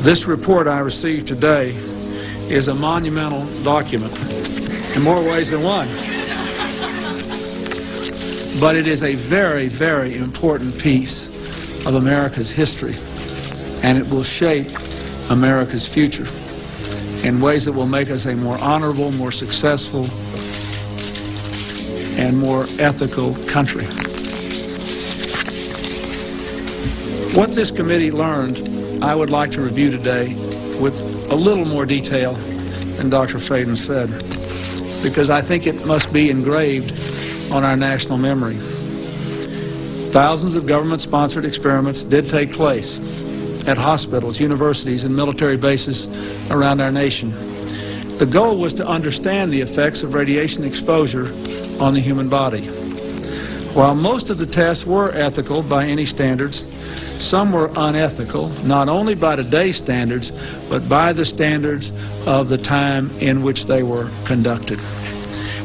This report I received today is a monumental document in more ways than one. But it is a very, very important piece of America's history, and it will shape America's future in ways that will make us a more honorable, more successful, and more ethical country. What this committee learned, I would like to review today with a little more detail than Dr. Faden said, because I think it must be engraved on our national memory. Thousands of government-sponsored experiments did take place at hospitals, universities, and military bases around our nation. The goal was to understand the effects of radiation exposure on the human body. While most of the tests were ethical by any standards, some were unethical, not only by today's standards, but by the standards of the time in which they were conducted.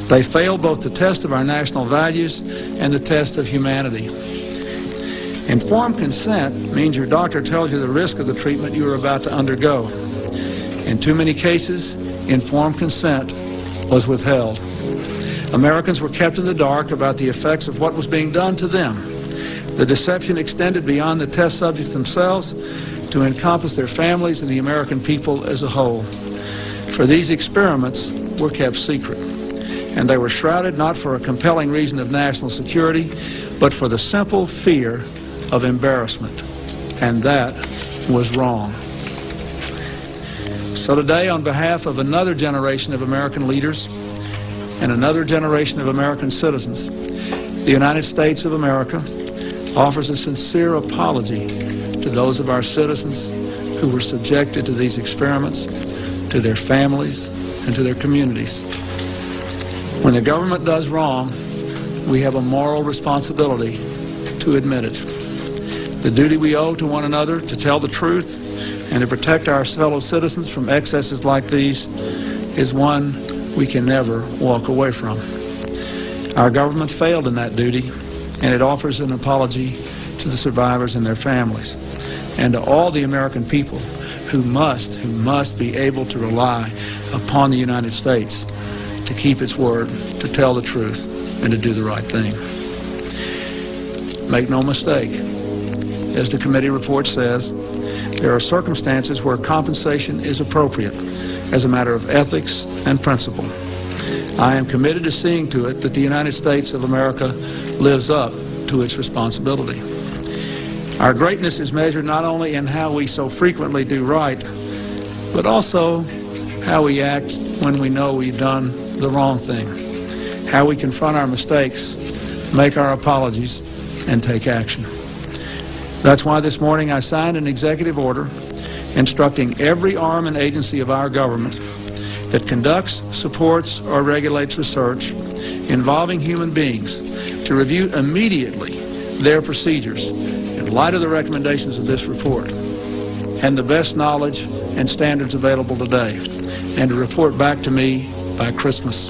They failed both the test of our national values and the test of humanity. Informed consent means your doctor tells you the risk of the treatment you are about to undergo. In too many cases, informed consent was withheld. Americans were kept in the dark about the effects of what was being done to them. The deception extended beyond the test subjects themselves to encompass their families and the American people as a whole. For these experiments were kept secret, and they were shrouded not for a compelling reason of national security, but for the simple fear of embarrassment, and that was wrong. So today, on behalf of another generation of American leaders and another generation of American citizens, the United States of America offers a sincere apology to those of our citizens who were subjected to these experiments, to their families, and to their communities. When the government does wrong, we have a moral responsibility to admit it. The duty we owe to one another to tell the truth and to protect our fellow citizens from excesses like these is one we can never walk away from. Our government failed in that duty, and it offers an apology to the survivors and their families, and to all the American people who must be able to rely upon the United States to keep its word, to tell the truth, and to do the right thing. Make no mistake, as the committee report says, there are circumstances where compensation is appropriate as a matter of ethics and principle. I am committed to seeing to it that the United States of America lives up to its responsibility. Our greatness is measured not only in how we so frequently do right, but also how we act when we know we've done the wrong thing, how we confront our mistakes, make our apologies, and take action. That's why this morning I signed an executive order instructing every arm and agency of our government that conducts, supports, or regulates research involving human beings to review immediately their procedures in light of the recommendations of this report and the best knowledge and standards available today, and to report back to me by Christmas.